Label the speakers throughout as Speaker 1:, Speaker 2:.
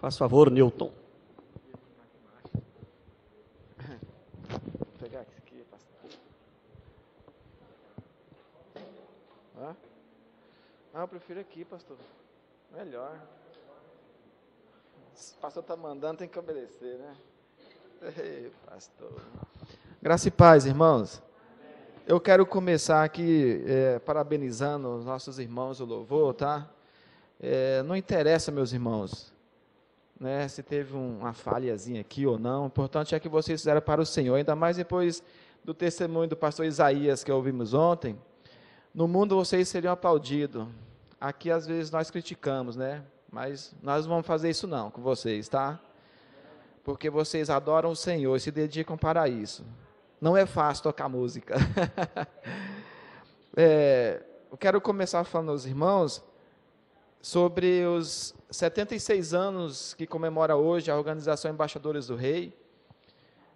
Speaker 1: Faz favor, Newton.
Speaker 2: Vou pegar isso aqui, pastor. Eu prefiro aqui, pastor. Melhor. Se o pastor está mandando, tem que obedecer, né? Ei, pastor. Graça e paz, irmãos. Eu quero começar aqui parabenizando os nossos irmãos do louvor, tá? Não interessa, meus irmãos, né, se teve uma falhazinha aqui ou não. O importante é que vocês fizeram para o Senhor, ainda mais depois do testemunho do pastor Isaías que ouvimos ontem. No mundo vocês seriam aplaudidos. Aqui às vezes nós criticamos, né? Mas nós não vamos fazer isso não com vocês, tá? Porque vocês adoram o Senhor e se dedicam para isso. Não é fácil tocar música. Eu quero começar falando aos irmãos sobre os 76 anos que comemora hoje a Organização Embaixadores do Rei.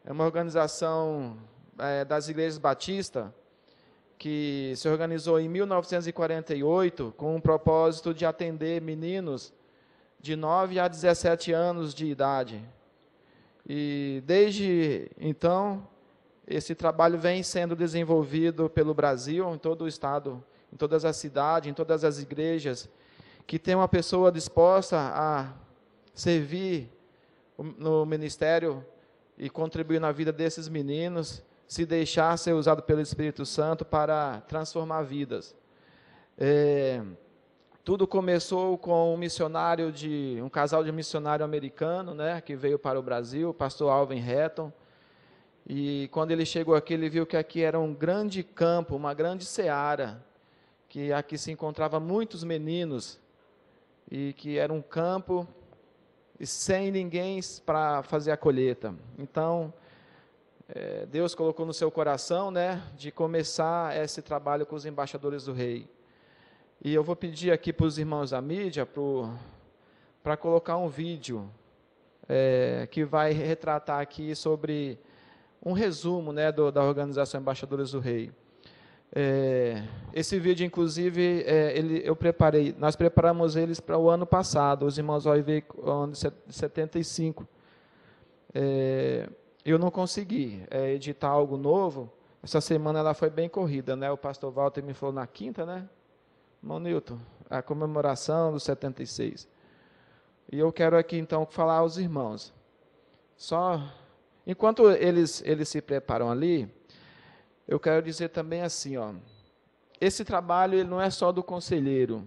Speaker 2: É uma organização das Igrejas Batistas que se organizou em 1948 com o propósito de atender meninos de 9 a 17 anos de idade. E desde então, esse trabalho vem sendo desenvolvido pelo Brasil, em todo o estado, em todas as cidades, em todas as igrejas, que tem uma pessoa disposta a servir no ministério e contribuir na vida desses meninos, se deixar ser usado pelo Espírito Santo para transformar vidas. Tudo começou com um casal de missionário americano, né, que veio para o Brasil, o pastor Alvin Hatton. E quando ele chegou aqui, ele viu que aqui era um grande campo, uma grande seara, que aqui se encontrava muitos meninos, e que era um campo sem ninguém para fazer a colheita. Então, Deus colocou no seu coração, né, de começar esse trabalho com os embaixadores do rei. E eu vou pedir aqui para os irmãos da mídia, para colocar um vídeo que vai retratar aqui sobre um resumo, né, da Organização Embaixadores do Rei. Esse vídeo, inclusive, nós preparamos eles para o ano passado, os irmãos vão ver o ano de 75. Eu não consegui editar algo novo. Essa semana ela foi bem corrida, né? O pastor Walter me falou na quinta, né? Irmão Newton, a comemoração dos 76. E eu quero aqui, então, falar aos irmãos. Enquanto eles se preparam ali, eu quero dizer também assim, ó, esse trabalho ele não é só do conselheiro,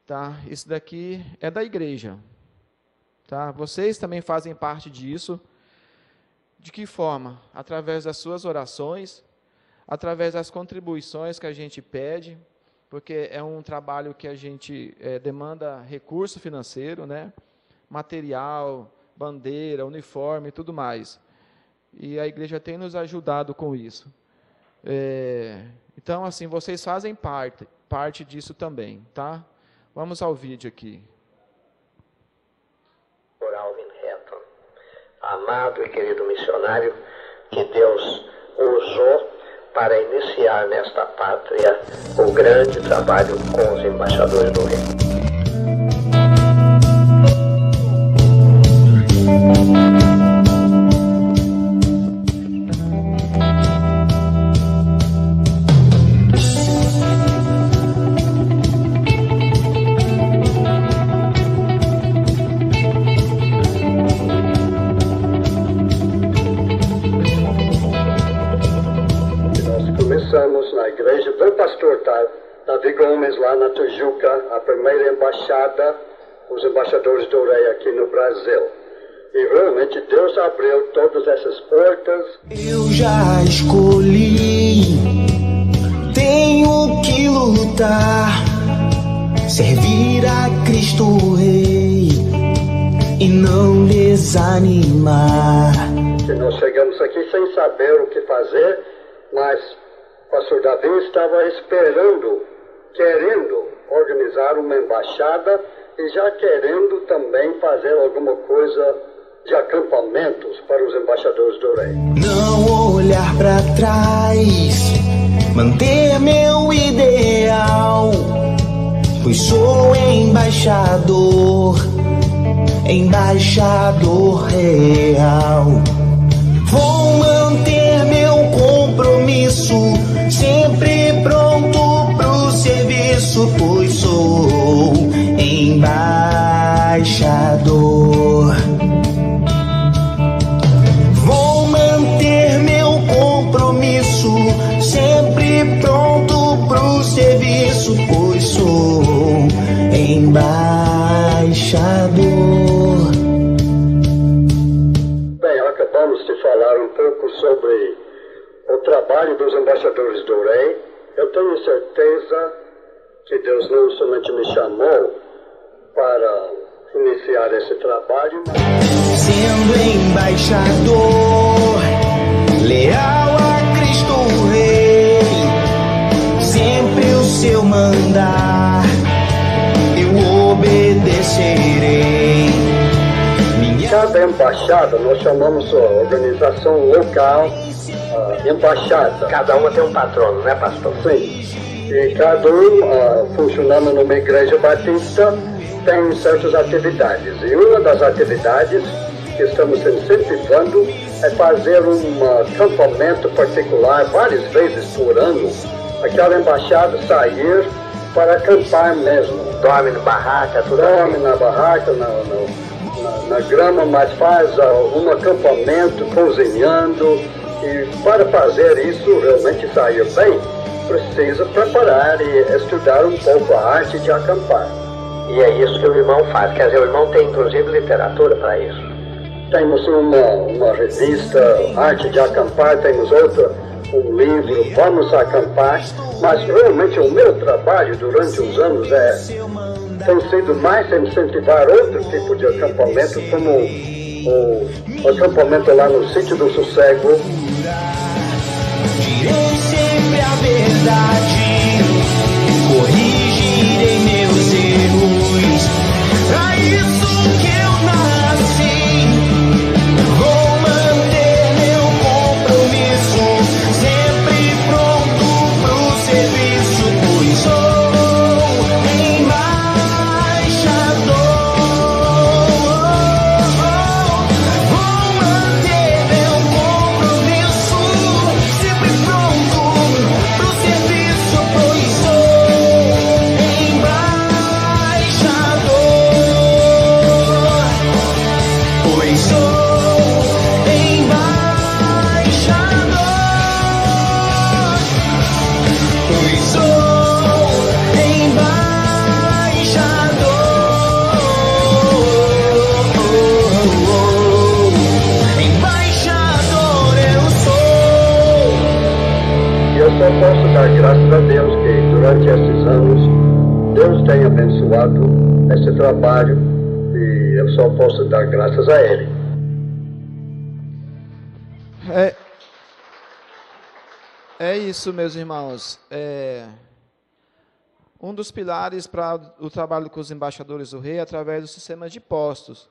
Speaker 2: tá? Isso daqui é da igreja, tá? Vocês também fazem parte disso. De que forma? Através das suas orações, através das contribuições que a gente pede, porque é um trabalho que a gente demanda recurso financeiro, né? Material, bandeira, uniforme e tudo mais. E a igreja tem nos ajudado com isso. Então, assim, vocês fazem parte disso também, tá? Vamos ao vídeo aqui.
Speaker 3: Por Alvin Hatton, amado e querido missionário, que Deus usou para iniciar nesta pátria o grande trabalho com os embaixadores do rei. Na igreja do pastor Davi Gomes, lá na Tijuca, a primeira embaixada, os embaixadores do rei aqui no Brasil. E realmente Deus abriu todas essas portas.
Speaker 4: Eu já escolhi, tenho que lutar, servir a Cristo Rei e não desanimar.
Speaker 3: E nós chegamos aqui sem saber o que fazer, mas o pastor Davi estava esperando, querendo organizar uma embaixada e já querendo também fazer alguma coisa de acampamentos para os embaixadores do rei.
Speaker 4: Não olhar para trás, manter meu ideal, pois sou embaixador embaixador real. Vou manter meu compromisso, sempre pronto pro serviço, pois sou embaixador. Vou manter meu compromisso, sempre pronto pro serviço, pois sou embaixador.
Speaker 3: Bem, acabamos de falar um pouco sobre o trabalho dos embaixadores do Rei. Eu tenho certeza que Deus não somente me chamou para iniciar esse trabalho, mas
Speaker 4: Sendo embaixador, leal a Cristo Rei, sempre o seu mandar eu obedecerei.
Speaker 3: cada embaixada, nós chamamos a organização local embaixada.
Speaker 1: Cada uma tem um patrono, né, pastor?
Speaker 3: Sim. E cada um, funcionando numa igreja batista, tem certas atividades. E uma das atividades que estamos incentivando é fazer um acampamento particular, várias vezes por ano, aquela embaixada sair para acampar mesmo.
Speaker 1: Dorme no barraca, tudo
Speaker 3: Dorme
Speaker 1: assim.
Speaker 3: na barraca, na grama, mas faz um acampamento cozinhando. E para fazer isso realmente sair bem, precisa preparar e estudar um pouco a arte de acampar.
Speaker 1: E é isso que o irmão faz. Quer dizer, o irmão tem inclusive literatura para isso.
Speaker 3: Temos uma revista, Arte de Acampar, temos outra, um livro, Vamos Acampar, mas realmente o meu trabalho durante os anos tem sido mais incentivar outro tipo de acampamento, como o acampamento lá no Sítio do Sossego.
Speaker 4: Direi sempre a verdade, corrigirei meus erros. Pra isso que eu nasci, vou manter meu compromisso, sempre pronto pro serviço, pois sou embaixador. Vou manter meu compromisso, sempre pronto pro serviço, pois sou embaixador. Pois sou embaixador. Pois sou embaixador. Embaixador eu sou.
Speaker 3: E eu só posso dar graças a Deus que durante esses anos Deus tem abençoado esse trabalho e eu só posso dar graças a Ele.
Speaker 2: É isso, meus irmãos. Um dos pilares para o trabalho com os embaixadores do rei é através do sistema de postos.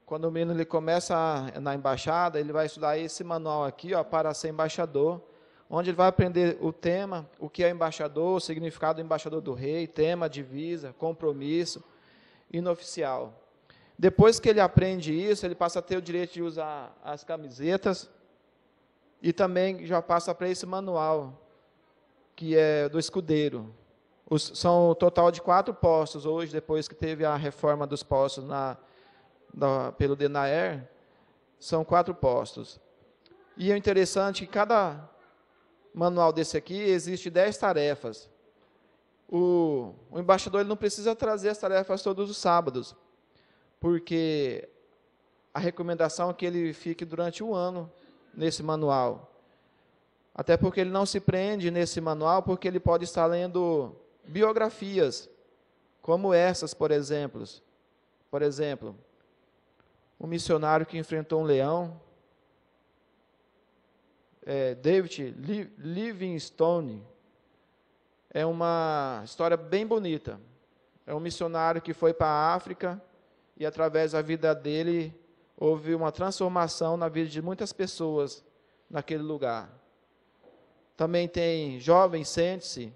Speaker 2: Quando o menino ele começa na embaixada, ele vai estudar esse manual aqui, ó, para ser embaixador, onde ele vai aprender o tema, o que é embaixador, o significado do embaixador do rei, tema, divisa, compromisso, hino oficial. Depois que ele aprende isso, ele passa a ter o direito de usar as camisetas e também já passa para esse manual, que é do escudeiro. São um total de 4 postos hoje, depois que teve a reforma dos postos pelo DENAER, são 4 postos. E é interessante que cada manual desse aqui existe 10 tarefas. O embaixador ele não precisa trazer as tarefas todos os sábados, porque a recomendação é que ele fique durante um ano nesse manual. Até porque ele não se prende nesse manual, porque ele pode estar lendo biografias, como essas, por exemplo. Por exemplo, um missionário que enfrentou um leão, David Livingstone. É uma história bem bonita. É um missionário que foi para a África e, através da vida dele, houve uma transformação na vida de muitas pessoas naquele lugar. Também tem Jovem Sente-se,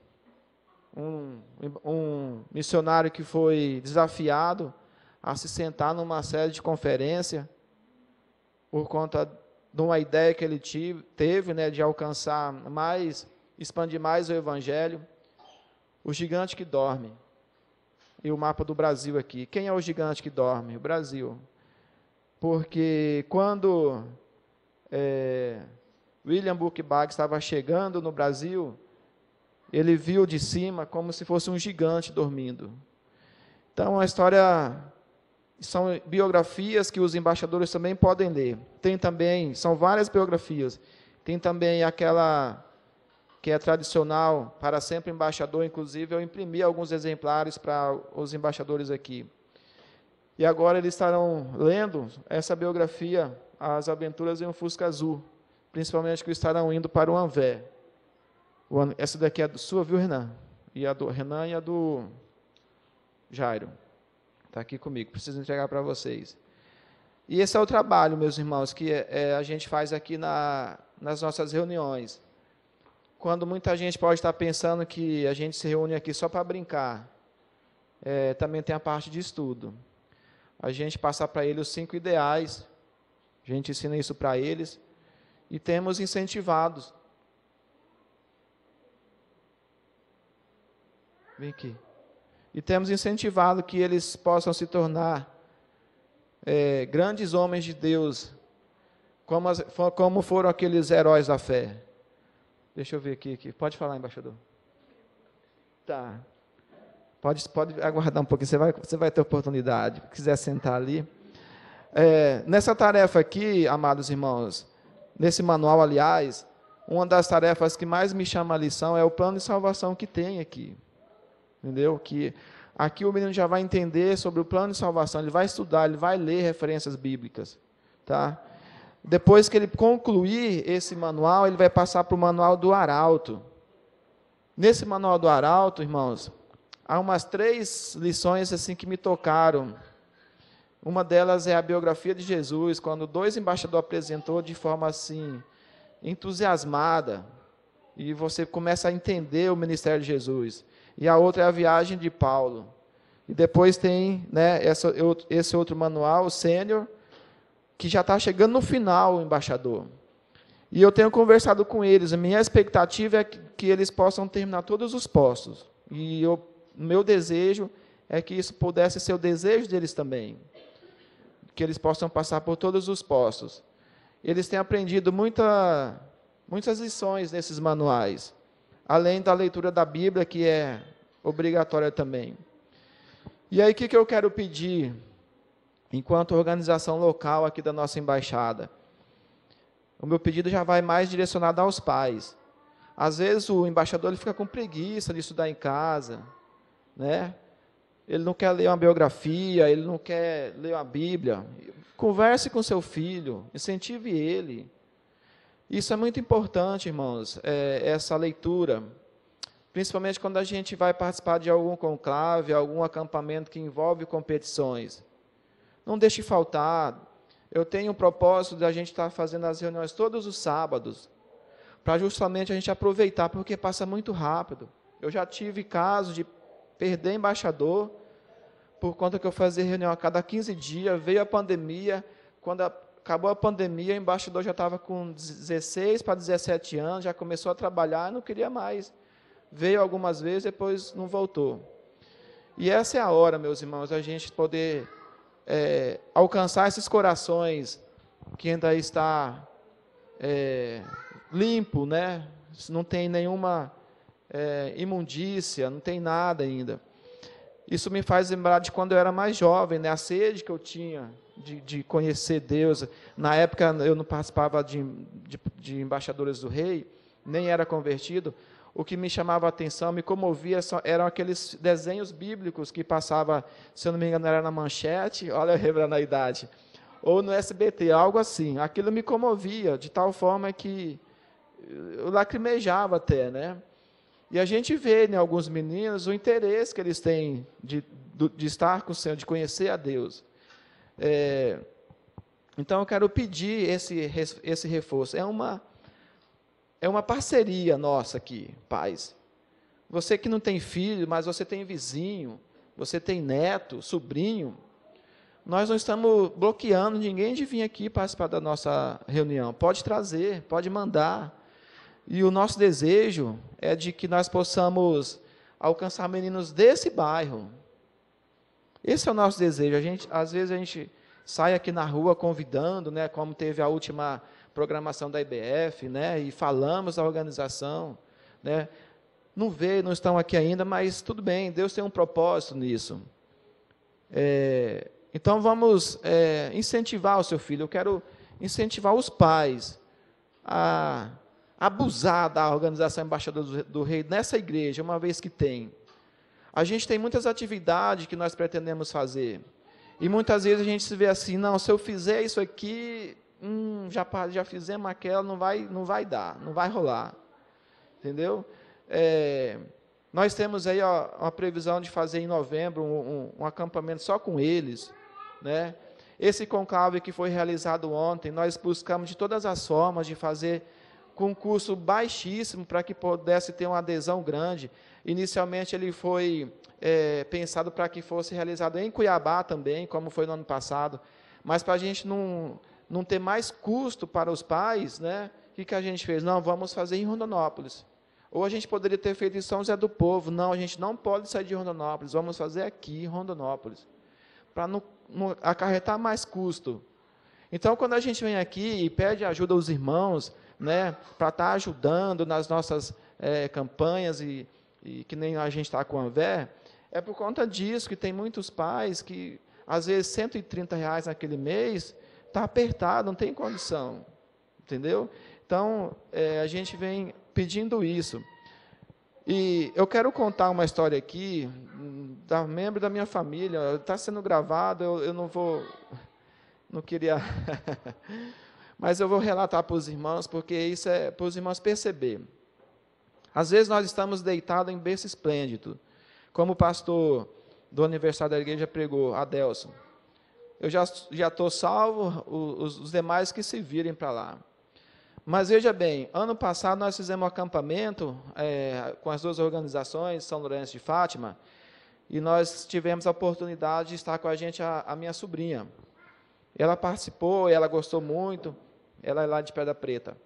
Speaker 2: um missionário que foi desafiado a se sentar numa série de conferência por conta de uma ideia que ele teve, né, de alcançar mais, expandir mais o Evangelho. O gigante que dorme. E o mapa do Brasil aqui. Quem é o gigante que dorme? O Brasil. Porque quando William Buchbach estava chegando no Brasil, ele viu de cima como se fosse um gigante dormindo. Então, a história são biografias que os embaixadores também podem ler. Tem também, são várias biografias. Tem também aquela que é tradicional, Para Sempre Embaixador, inclusive eu imprimi alguns exemplares para os embaixadores aqui. E agora eles estarão lendo essa biografia, As Aventuras em um Fusca Azul, principalmente que estarão indo para o Anvé. Essa daqui é a sua, viu, Renan? E a do Renan e a do Jairo. Está aqui comigo, preciso entregar para vocês. E esse é o trabalho, meus irmãos, que a gente faz aqui nas nossas reuniões. Quando muita gente pode estar pensando que a gente se reúne aqui só para brincar, também tem a parte de estudo. A gente passa para eles os 5 ideais, a gente ensina isso para eles, e temos incentivados. Vem aqui. E temos incentivado que eles possam se tornar grandes homens de Deus, como foram aqueles heróis da fé. Deixa eu ver aqui. Pode falar, embaixador. Tá. Pode aguardar um pouquinho, você vai ter oportunidade. Se quiser sentar ali. Nessa tarefa aqui, amados irmãos, nesse manual, aliás, uma das tarefas que mais me chama a lição é o plano de salvação que tem aqui. Entendeu? Que aqui o menino já vai entender sobre o plano de salvação, ele vai estudar, ele vai ler referências bíblicas. Tá? Depois que ele concluir esse manual, ele vai passar para o manual do arauto. Nesse manual do arauto, irmãos, há umas 3 lições assim que me tocaram. Uma delas é a biografia de Jesus, quando 2 embaixadores apresentou de forma assim, entusiasmada, e você começa a entender o ministério de Jesus. E a outra é a viagem de Paulo. E depois tem, né, esse outro manual, o sênior, que já está chegando no final, o embaixador. E eu tenho conversado com eles, a minha expectativa é que eles possam terminar todos os postos. E meu desejo é que isso pudesse ser o desejo deles também. Que eles possam passar por todos os postos. Eles têm aprendido muitas lições nesses manuais, além da leitura da Bíblia, que é obrigatória também. E aí, o que eu quero pedir, enquanto organização local aqui da nossa embaixada? O meu pedido já vai mais direcionado aos pais. Às vezes, o embaixador ele fica com preguiça de estudar em casa, né? Ele não quer ler uma biografia, ele não quer ler uma Bíblia. Converse com seu filho, incentive ele. Isso é muito importante, irmãos, essa leitura, principalmente quando a gente vai participar de algum conclave, algum acampamento que envolve competições. Não deixe faltar. Eu tenho o propósito de a gente estar fazendo as reuniões todos os sábados, para justamente a gente aproveitar, porque passa muito rápido. Eu já tive casos de perder embaixador, por conta que eu fazia reunião a cada 15 dias, veio a pandemia, quando acabou a pandemia, o embaixador já estava com 16 para 17 anos, já começou a trabalhar, não queria mais. Veio algumas vezes, depois não voltou. E essa é a hora, meus irmãos, a gente poder alcançar esses corações que ainda está limpo, né? Não tem nenhuma imundícia, não tem nada ainda. Isso me faz lembrar de quando eu era mais jovem, né? A sede que eu tinha de conhecer Deus. Na época, eu não participava de embaixadores do rei, nem era convertido. O que me chamava a atenção, me comovia, eram aqueles desenhos bíblicos que passava, se eu não me engano, era na Manchete, olha eu revelando a idade, ou no SBT, algo assim. Aquilo me comovia, de tal forma que eu lacrimejava até, né? E a gente vê em alguns meninos o interesse que eles têm de estar com o Senhor, de conhecer a Deus. Então, eu quero pedir esse reforço. É uma parceria nossa aqui, pais. Você que não tem filho, mas você tem vizinho, você tem neto, sobrinho, nós não estamos bloqueando ninguém de vir aqui participar da nossa reunião. Pode trazer, pode mandar. E o nosso desejo é de que nós possamos alcançar meninos desse bairro. Esse é o nosso desejo. Às vezes a gente sai aqui na rua convidando, né, como teve a última programação da IBF, né, e falamos da organização, né. Não estão aqui ainda, mas tudo bem, Deus tem um propósito nisso. Então, vamos incentivar o seu filho. Eu quero incentivar os pais a abusar da organização Embaixadores do Rei nessa igreja, uma vez que tem. A gente tem muitas atividades que nós pretendemos fazer. E muitas vezes a gente se vê assim, não, se eu fizer isso aqui, já fizemos aquela, não vai dar, não vai rolar. Entendeu? Nós temos aí uma previsão de fazer em novembro um acampamento só com eles, né? Esse conclave que foi realizado ontem, nós buscamos de todas as formas de fazer com um custo baixíssimo para que pudesse ter uma adesão grande. Inicialmente ele foi pensado para que fosse realizado em Cuiabá também, como foi no ano passado, mas para a gente não ter mais custo para os pais, né? O que a gente fez? Não, vamos fazer em Rondonópolis. Ou a gente poderia ter feito em São José do Povo. Não, a gente não pode sair de Rondonópolis, vamos fazer aqui em Rondonópolis, para não acarretar mais custo. Então, quando a gente vem aqui e pede ajuda aos irmãos, né, para estar ajudando nas nossas campanhas, e que nem a gente está com a Anver, é por conta disso que tem muitos pais que, às vezes, R$130 naquele mês, está apertado, não tem condição. Entendeu? Então, a gente vem pedindo isso. E eu quero contar uma história aqui, da membro da minha família, está sendo gravado, eu não queria, mas eu vou relatar para os irmãos, porque isso é para os irmãos perceber. Às vezes nós estamos deitados em berço esplêndido, como o pastor do aniversário da igreja pregou, Adelson. Eu já estou salvo, os demais que se virem para lá. Mas veja bem, ano passado nós fizemos um acampamento com as duas organizações, São Lourenço de Fátima, e nós tivemos a oportunidade de estar com a gente a minha sobrinha. Ela participou, ela gostou muito, ela é lá de Pedra Preta.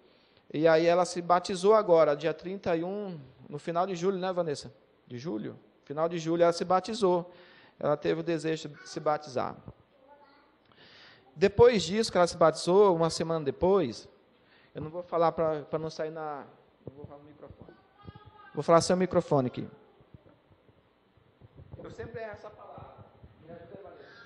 Speaker 2: E aí ela se batizou agora, dia 31, no final de julho, né, Vanessa? De julho? Final de julho ela se batizou. Ela teve o desejo de se batizar. Depois disso, que ela se batizou, uma semana depois, eu não vou falar para não sair na... Não vou falar no microfone. Vou falar sem o microfone aqui. Eu sempre erro essa palavra. Me ajuda aí, Vanessa.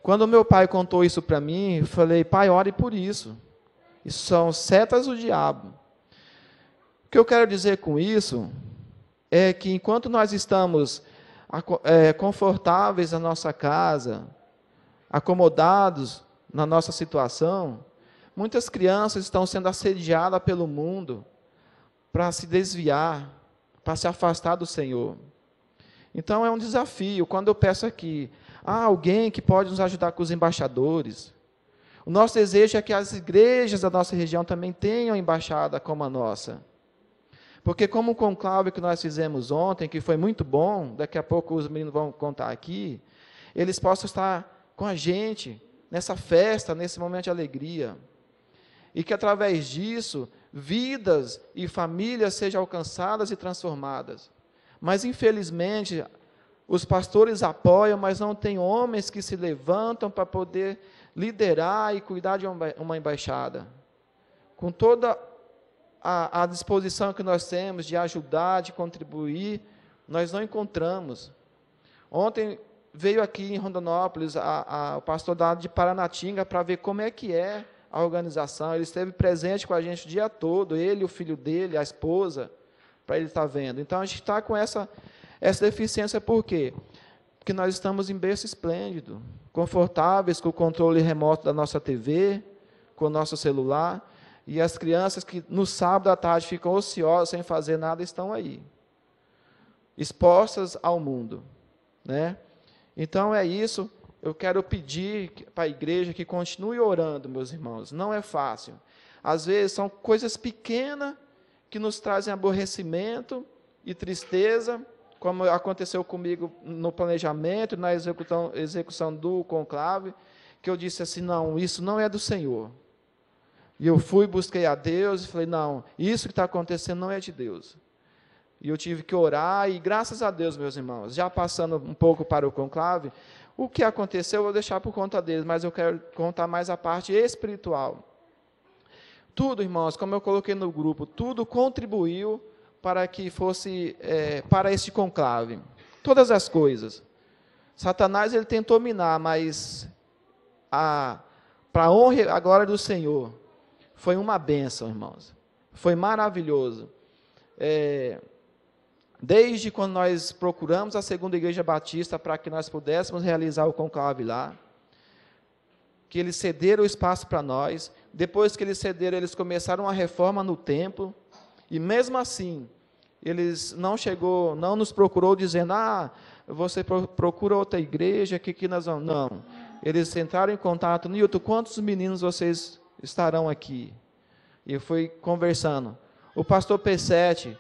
Speaker 2: Quando meu pai contou isso para mim, eu falei, pai, ore por isso. Isso são setas do diabo. O que eu quero dizer com isso é que enquanto nós estamos confortáveis na nossa casa, acomodados na nossa situação, muitas crianças estão sendo assediadas pelo mundo para se desviar, para se afastar do Senhor. Então é um desafio. Quando eu peço aqui, alguém que pode nos ajudar com os embaixadores. O nosso desejo é que as igrejas da nossa região também tenham embaixada como a nossa. Porque como o conclave que nós fizemos ontem, que foi muito bom, daqui a pouco os meninos vão contar aqui, eles possam estar com a gente nessa festa, nesse momento de alegria. E que através disso, vidas e famílias sejam alcançadas e transformadas. Mas infelizmente, os pastores apoiam, mas não tem homens que se levantam para poder liderar e cuidar de uma embaixada. Com toda a disposição que nós temos de ajudar, de contribuir, nós não encontramos. Ontem veio aqui em Rondonópolis o pastor de Paranatinga para ver como é que é a organização. Ele esteve presente com a gente o dia todo, ele, o filho dele, a esposa, para ele estar vendo. Então, a gente está com essa deficiência por quê? Porque nós estamos em berço esplêndido, confortáveis com o controle remoto da nossa TV, com o nosso celular, E as crianças que no sábado à tarde ficam ociosas, sem fazer nada, estão aí, expostas ao mundo, né? Então é isso. Eu quero pedir para a igreja que continue orando, meus irmãos. Não é fácil. Às vezes são coisas pequenas que nos trazem aborrecimento e tristeza, como aconteceu comigo no planejamento, na execução do conclave, que eu disse assim, não, isso não é do Senhor. E eu fui, busquei a Deus e falei, não, isso que está acontecendo não é de Deus. E eu tive que orar, e graças a Deus, meus irmãos, já passando um pouco para o conclave, o que aconteceu eu vou deixar por conta deles, mas eu quero contar mais a parte espiritual. Tudo, irmãos, como eu coloquei no grupo, tudo contribuiu para que fosse, para este conclave. Todas as coisas. Satanás, ele tentou minar, mas para a honra e a glória do Senhor, foi uma bênção, irmãos. Foi maravilhoso. Desde quando nós procuramos a segunda igreja batista para que nós pudéssemos realizar o conclave lá, que eles cederam o espaço para nós. Depois que eles cederam, eles começaram a reforma no templo, e mesmo assim, eles não nos procurou dizendo, você procura outra igreja, que nós vamos. Não, eles entraram em contato, Nilton, quantos meninos vocês estarão aqui? E eu fui conversando. O pastor P7,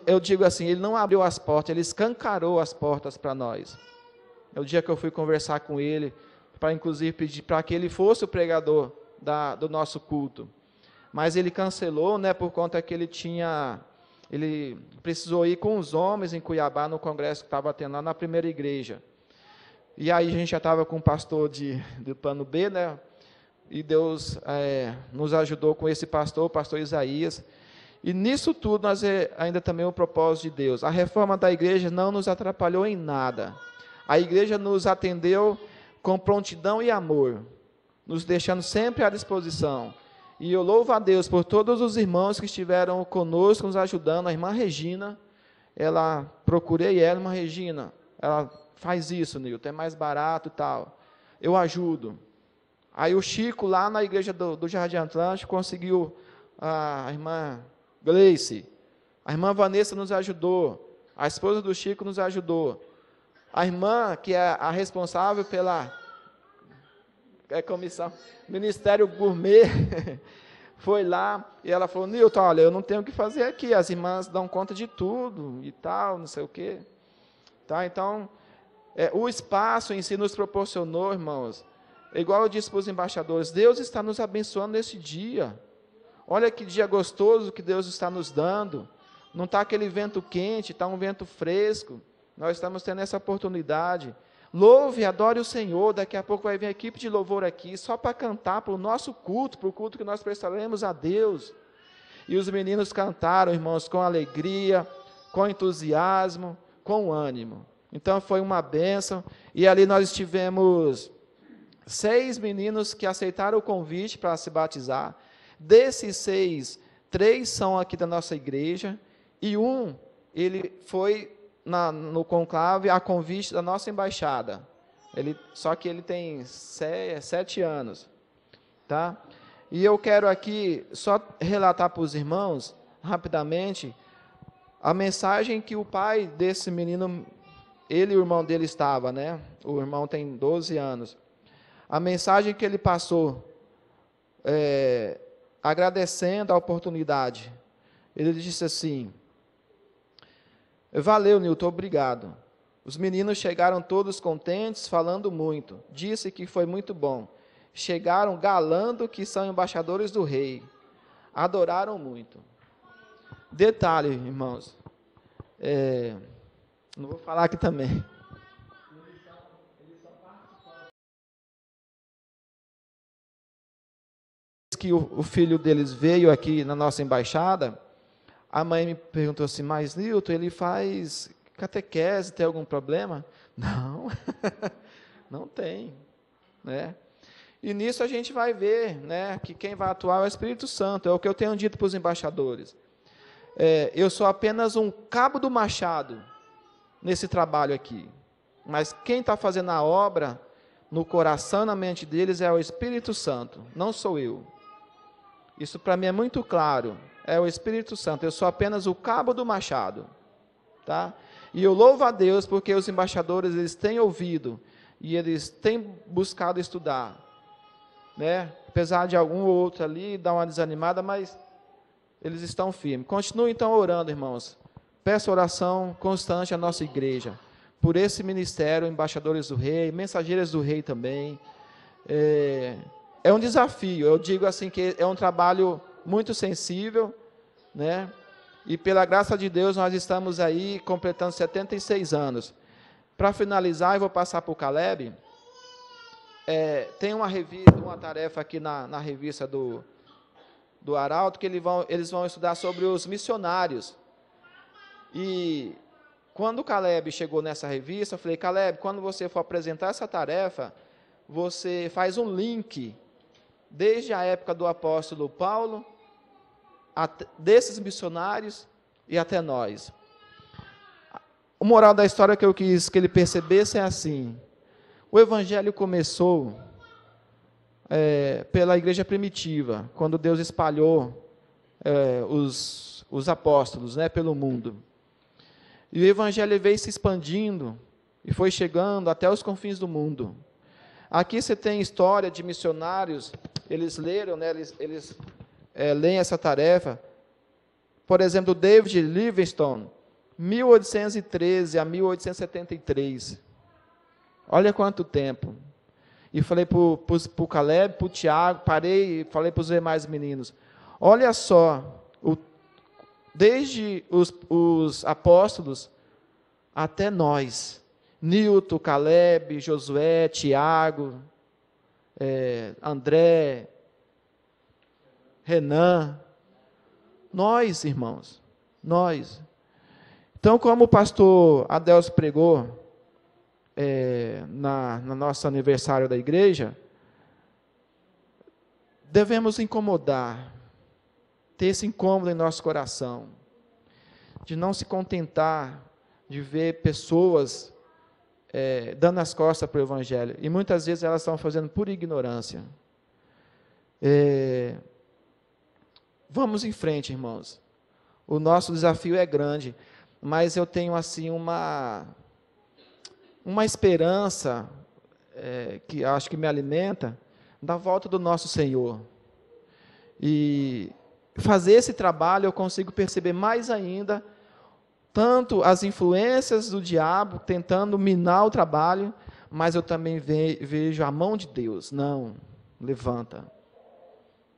Speaker 2: eu digo assim, ele não abriu as portas, ele escancarou as portas para nós. É o dia que eu fui conversar com ele, para inclusive pedir para que ele fosse o pregador do nosso culto. Mas ele cancelou, né, por conta que ele precisou ir com os homens em Cuiabá, no congresso que estava tendo lá na primeira igreja. E aí a gente já estava com o pastor do plano B, né, e Deus nos ajudou com esse pastor, o pastor Isaías. E nisso tudo nós ainda também o propósito de Deus. A reforma da igreja não nos atrapalhou em nada. A igreja nos atendeu com prontidão e amor, nos deixando sempre à disposição. E eu louvo a Deus por todos os irmãos que estiveram conosco, nos ajudando. A irmã Regina, procurei ela, irmã Regina, ela faz isso, Nilton, é mais barato e tal. Eu ajudo. Aí o Chico, lá na igreja do Jardim Atlântico, conseguiu, a irmã Gleice, a irmã Vanessa nos ajudou, a esposa do Chico nos ajudou. A irmã, que é a responsável pela comissão, Ministério Gourmet, foi lá e ela falou, Nilton, olha, eu não tenho o que fazer aqui, as irmãs dão conta de tudo e tal, não sei o quê. Tá? Então, o espaço em si nos proporcionou, irmãos, igual eu disse para os embaixadores, Deus está nos abençoando nesse dia. Olha que dia gostoso que Deus está nos dando. Não está aquele vento quente, está um vento fresco. Nós estamos tendo essa oportunidade. Louve, adore o Senhor. Daqui a pouco vai vir a equipe de louvor aqui, só para cantar para o nosso culto, para o culto que nós prestaremos a Deus. E os meninos cantaram, irmãos, com alegria, com entusiasmo, com ânimo. Então foi uma bênção. E ali nós tivemos 6 meninos que aceitaram o convite para se batizar. Desses 6, 3 são aqui da nossa igreja, e ele foi no conclave a convite da nossa embaixada. Só que ele tem 7 anos. Tá? E eu quero aqui só relatar para os irmãos, rapidamente, a mensagem que o pai desse menino, ele e o irmão dele estava, né? O irmão tem 12 anos. A mensagem que ele passou, agradecendo a oportunidade. Ele disse assim, valeu, Nilton, obrigado. Os meninos chegaram todos contentes, falando muito. Disse que foi muito bom. Chegaram galando que são embaixadores do rei. Adoraram muito. Detalhe, irmãos. Não vou falar aqui também. Que o filho deles veio aqui na nossa embaixada, a mãe me perguntou assim, mas Nilton, ele faz catequese, tem algum problema? Não, não tem, né? E nisso a gente vai ver, né, que quem vai atuar é o Espírito Santo, é o que eu tenho dito para os embaixadores. Eu sou apenas um cabo do machado nesse trabalho aqui, mas quem está fazendo a obra no coração, na mente deles, é o Espírito Santo, não sou eu. Isso para mim é muito claro. É o Espírito Santo. Eu sou apenas o cabo do machado. Tá? E eu louvo a Deus porque os embaixadores eles têm ouvido e eles têm buscado estudar. Né? Apesar de algum ou outro ali dar uma desanimada, mas eles estão firmes. Continue então orando, irmãos. Peço oração constante à nossa igreja, por esse ministério, embaixadores do rei, mensageiros do rei também. É um desafio, eu digo assim que é um trabalho muito sensível, né? E pela graça de Deus nós estamos aí completando 76 anos. Para finalizar, eu vou passar para o Caleb. Tem uma tarefa aqui na revista do Arauto, que eles vão estudar sobre os missionários. E quando o Caleb chegou nessa revista, eu falei, Caleb, quando você for apresentar essa tarefa, você faz um link, desde a época do apóstolo Paulo, desses missionários e até nós. O moral da história que eu quis que ele percebesse é assim, o evangelho começou pela igreja primitiva, quando Deus espalhou os apóstolos, né, pelo mundo. E o evangelho veio se expandindo e foi chegando até os confins do mundo. Aqui você tem história de missionários, eles leram, né, eles leem essa tarefa. Por exemplo, David Livingstone, 1813 a 1873. Olha quanto tempo. E falei para o Caleb, para o Tiago, parei e falei para os demais meninos. Olha só, desde os apóstolos até nós. Nilton, Caleb, Josué, Tiago, André, Renan. Nós, irmãos, nós. Então, como o pastor Adelso pregou no nosso aniversário da igreja, devemos incomodar, ter esse incômodo em nosso coração, de não se contentar de ver pessoas dando as costas para o evangelho, e muitas vezes elas estão fazendo por ignorância. Vamos em frente, irmãos. O nosso desafio é grande, mas eu tenho assim uma esperança que acho que me alimenta da volta do nosso Senhor. E fazer esse trabalho eu consigo perceber mais ainda tanto as influências do diabo tentando minar o trabalho, mas eu também vejo a mão de Deus. Não, levanta.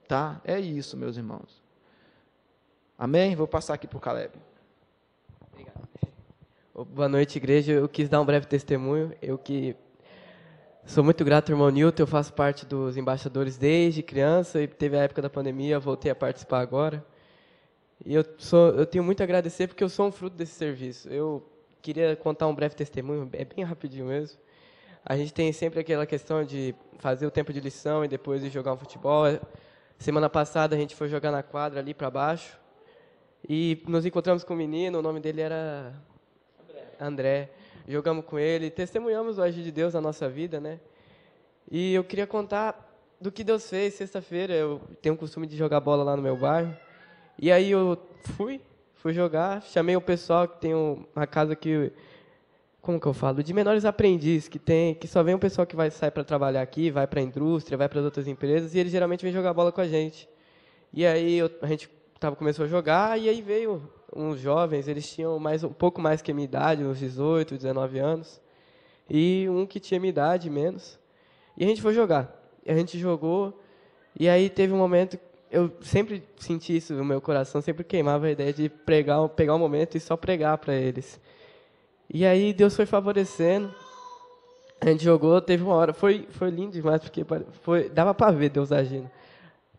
Speaker 2: Tá? É isso, meus irmãos. Amém? Vou passar aqui para o Caleb.
Speaker 5: Obrigado. Boa noite, igreja. Eu quis dar um breve testemunho. Eu que sou muito grato ao irmão Nilton, eu faço parte dos embaixadores desde criança, e teve a época da pandemia, voltei a participar agora. E eu tenho muito a agradecer, porque eu sou um fruto desse serviço. Eu queria contar um breve testemunho, é bem rapidinho mesmo. A gente tem sempre aquela questão de fazer o tempo de lição e depois ir jogar um futebol. Semana passada a gente foi jogar na quadra ali para baixo, e nos encontramos com um menino, o nome dele era André. Jogamos com ele, testemunhamos o agir de Deus na nossa vida, né? E eu queria contar do que Deus fez. Sexta-feira eu tenho o costume de jogar bola lá no meu bairro. E aí eu fui jogar, chamei o pessoal que tem uma casa que, como que eu falo, de menores aprendizes, que só vem o pessoal que vai sair para trabalhar aqui, vai para a indústria, vai para as outras empresas, e eles geralmente vêm jogar bola com a gente. E aí a gente começou a jogar, e aí veio uns jovens, eles tinham um pouco mais que a minha idade, uns 18, 19 anos, e um que tinha minha idade, menos. E a gente foi jogar. E a gente jogou, e aí teve um momento, eu sempre senti isso no meu coração, sempre queimava a ideia de pegar um momento e só pregar para eles. E aí Deus foi favorecendo, a gente jogou, teve uma hora, foi lindo demais, porque dava para ver Deus agindo.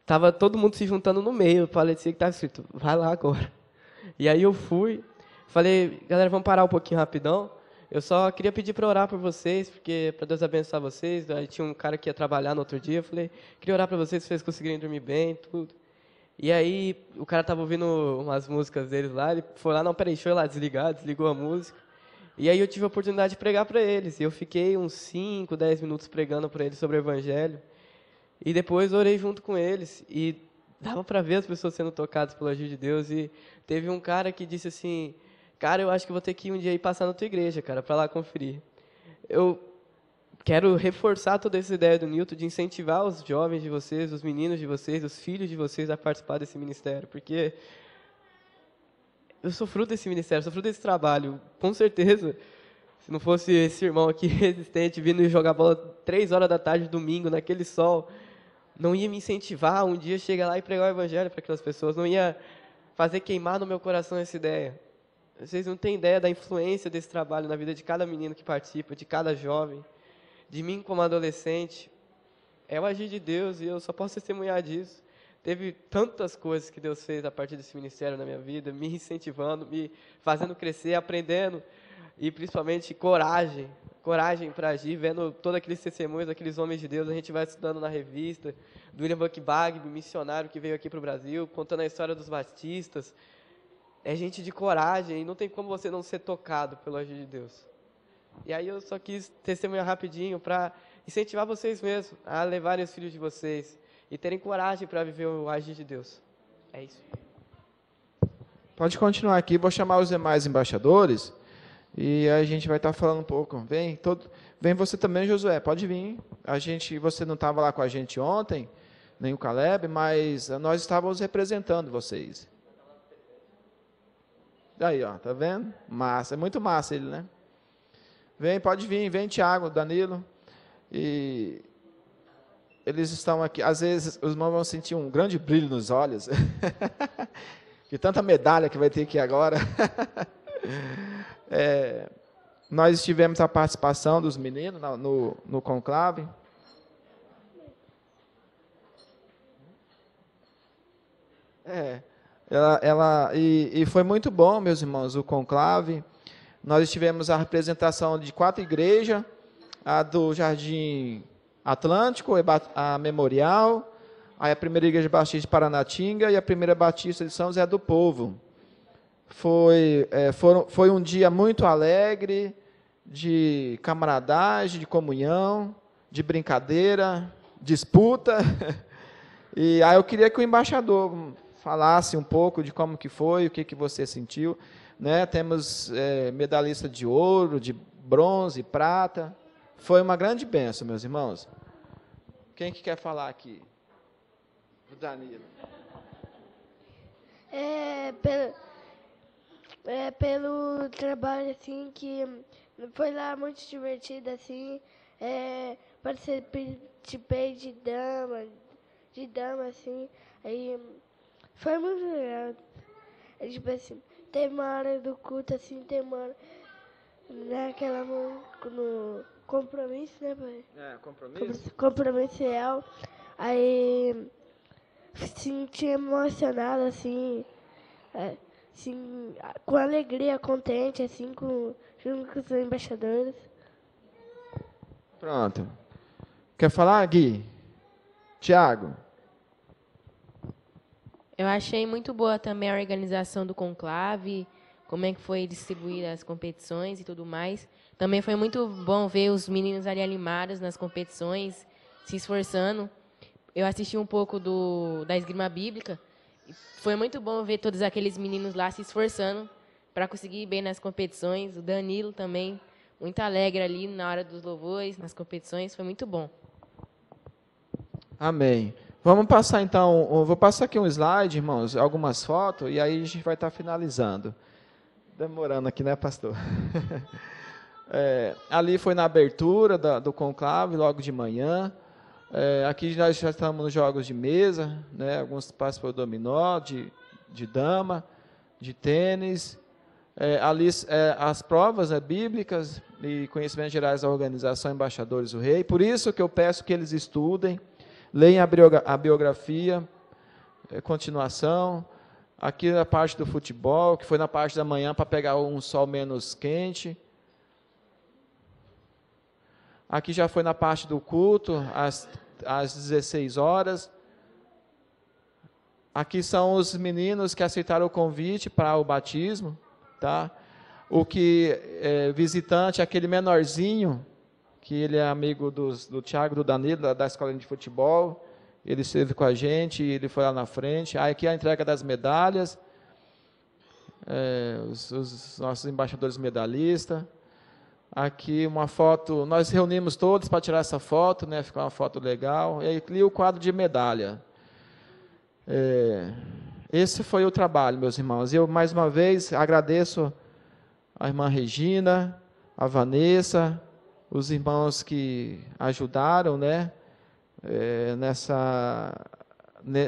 Speaker 5: Tava todo mundo se juntando no meio, parecia que estava escrito, vai lá agora. E aí eu falei, galera, vamos parar um pouquinho rapidão. Eu só queria pedir para orar por vocês, porque para Deus abençoar vocês. Aí tinha um cara que ia trabalhar no outro dia, eu falei, queria orar para vocês, se vocês conseguirem dormir bem, tudo. E aí o cara estava ouvindo umas músicas deles lá, ele foi lá, não, peraí, deixa eu ir lá desligou a música. E aí eu tive a oportunidade de pregar para eles. E eu fiquei uns 5, 10 minutos pregando para eles sobre o Evangelho. E depois orei junto com eles. E dava para ver as pessoas sendo tocadas pelo agir de Deus. E teve um cara que disse assim, cara, eu acho que vou ter que ir um dia ir passar na tua igreja, cara, para lá conferir. Eu quero reforçar toda essa ideia do Newton de incentivar os jovens de vocês, os meninos de vocês, os filhos de vocês a participar desse ministério, porque eu sou fruto desse ministério, sou fruto desse trabalho. Com certeza, se não fosse esse irmão aqui resistente vindo jogar bola 3 horas da tarde, domingo, naquele sol, não ia me incentivar um dia chegar lá e pregar o evangelho para aquelas pessoas, não ia fazer queimar no meu coração essa ideia. Vocês não têm ideia da influência desse trabalho na vida de cada menino que participa, de cada jovem, de mim como adolescente. É o agir de Deus e eu só posso testemunhar disso. Teve tantas coisas que Deus fez a partir desse ministério na minha vida, me incentivando, me fazendo crescer, aprendendo, e principalmente coragem para agir, vendo todos aqueles testemunhos, aqueles homens de Deus. A gente vai estudando na revista, do William Buckbag, missionário que veio aqui para o Brasil, contando a história dos batistas. É gente de coragem, e não tem como você não ser tocado pelo agir de Deus. E aí eu só quis testemunhar rapidinho para incentivar vocês mesmos a levarem os filhos de vocês e terem coragem para viver o agir de Deus. É isso.
Speaker 2: Pode continuar aqui, vou chamar os demais embaixadores e a gente vai estar falando um pouco. Vem você também, Josué, pode vir. Você não estava lá com a gente ontem, nem o Caleb, mas nós estávamos representando vocês. Aí, ó, tá vendo? Massa, é muito massa ele, né? Pode vir, vem Tiago, Danilo. E eles estão aqui. Às vezes os irmãos vão sentir um grande brilho nos olhos. Que tanta medalha que vai ter aqui agora. Nós tivemos a participação dos meninos no conclave. E foi muito bom, meus irmãos, o conclave. Nós tivemos a representação de 4 igrejas, a do Jardim Atlântico, a Memorial, a Primeira Igreja Batista de Paranatinga e a Primeira Batista de São José do Povo. Foi um dia muito alegre, de camaradagem, de comunhão, de brincadeira, disputa. E aí eu queria que o embaixador falasse um pouco de como que foi, o que você sentiu. Né? Temos medalhista de ouro, de bronze, prata. Foi uma grande bênção, meus irmãos. Quem que quer falar aqui? O Danilo.
Speaker 6: Pelo trabalho, assim, que foi lá muito divertido, assim. Participei de dama, assim. Aí foi muito legal. Tipo assim, tem uma hora do culto, assim, tem uma hora naquela no compromisso, né, pai?
Speaker 2: Compromisso?
Speaker 6: Compromisso real. Aí senti emocionado, assim, com alegria, contente, assim, junto com os embaixadores.
Speaker 2: Pronto. Quer falar, Gui? Tiago?
Speaker 7: Eu achei muito boa também a organização do conclave, como é que foi distribuir as competições e tudo mais. Também foi muito bom ver os meninos ali animados nas competições, se esforçando. Eu assisti um pouco da esgrima bíblica. Foi muito bom ver todos aqueles meninos lá se esforçando para conseguir ir bem nas competições. O Danilo também, muito alegre ali na hora dos louvores, nas competições. Foi muito bom.
Speaker 2: Amém. Vamos passar, então, vou passar aqui um slide, irmãos, algumas fotos, e aí a gente vai estar finalizando. Demorando aqui, né, pastor? Ali foi na abertura do conclave, logo de manhã. Aqui nós já estamos nos jogos de mesa, né, alguns passam por dominó, de dama, de tênis. Ali as provas bíblicas e conhecimentos gerais da organização Embaixadores do Rei. Por isso que eu peço que eles estudem, leiam a biografia, continuação. Aqui na parte do futebol, que foi na parte da manhã para pegar um sol menos quente. Aqui já foi na parte do culto, às 16 horas. Aqui são os meninos que aceitaram o convite para o batismo. Tá? O que visitante, aquele menorzinho, que ele é amigo do Tiago, do Danilo, da escola de futebol, ele esteve com a gente, ele foi lá na frente. Aqui a entrega das medalhas, os nossos embaixadores medalhistas. Aqui uma foto, nós reunimos todos para tirar essa foto, né, ficar uma foto legal. E aqui o quadro de medalha. Esse foi o trabalho, meus irmãos. Eu, mais uma vez, agradeço a irmã Regina, a Vanessa, os irmãos que ajudaram, né,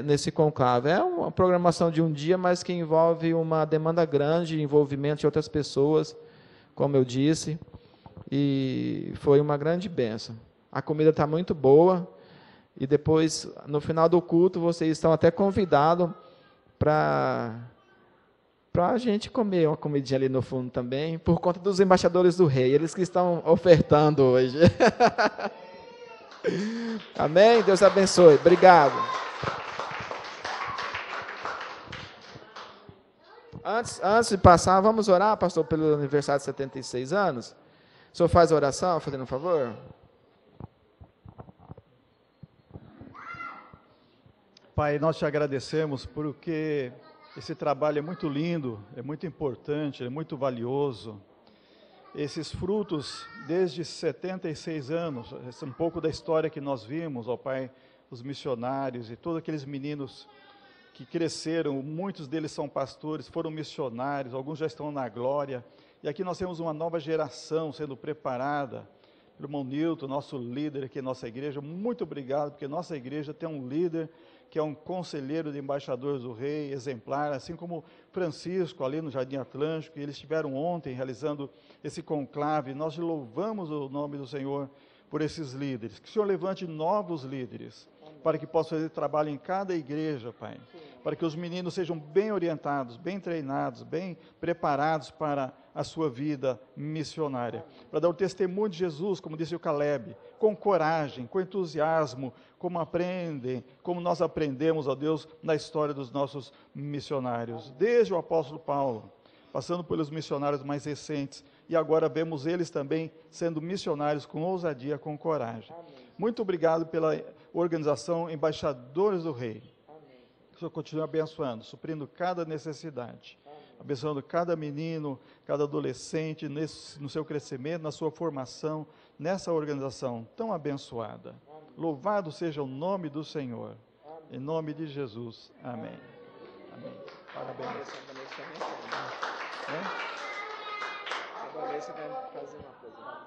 Speaker 2: nesse conclave. É uma programação de um dia, mas que envolve uma demanda grande, envolvimento de outras pessoas, como eu disse, e foi uma grande bênção. A comida está muito boa, e depois, no final do culto, vocês estão até convidados para a gente comer uma comidinha ali no fundo também, por conta dos embaixadores do rei, eles que estão ofertando hoje. Amém? Deus abençoe. Obrigado. Antes de passar, vamos orar, pastor, pelo aniversário de 76 anos? O senhor faz a oração, fazendo um favor?
Speaker 8: Pai, nós te agradecemos porque esse trabalho é muito lindo, é muito importante, é muito valioso. Esses frutos, desde 76 anos, esse é um pouco da história que nós vimos, ó Pai, os missionários e todos aqueles meninos que cresceram, muitos deles são pastores, foram missionários, alguns já estão na glória. E aqui nós temos uma nova geração sendo preparada. Pelo irmão Nilton, nosso líder aqui em nossa igreja, muito obrigado, porque nossa igreja tem um líder que é um conselheiro de embaixadores do rei, exemplar, assim como Francisco, ali no Jardim Atlântico, e eles estiveram ontem realizando esse conclave. Nós louvamos o nome do Senhor por esses líderes. Que o Senhor levante novos líderes, para que possam fazer trabalho em cada igreja, Pai. Para que os meninos sejam bem orientados, bem treinados, bem preparados para a sua vida missionária. Para dar o testemunho de Jesus, como disse o Caleb, com coragem, com entusiasmo, como nós aprendemos, ó Deus, na história dos nossos missionários. Desde o apóstolo Paulo, passando pelos missionários mais recentes, e agora vemos eles também sendo missionários com ousadia, com coragem. Amém. Muito obrigado pela organização Embaixadores do Rei. Amém. Que o Senhor continue abençoando, suprindo cada necessidade. Amém. Abençoando cada menino, cada adolescente, no seu crescimento, na sua formação, nessa organização tão abençoada. Amém. Louvado seja o nome do Senhor. Amém. Em nome de Jesus. Amém. Amém. Parabéns.
Speaker 2: A Vanessa vai fazer uma coisa.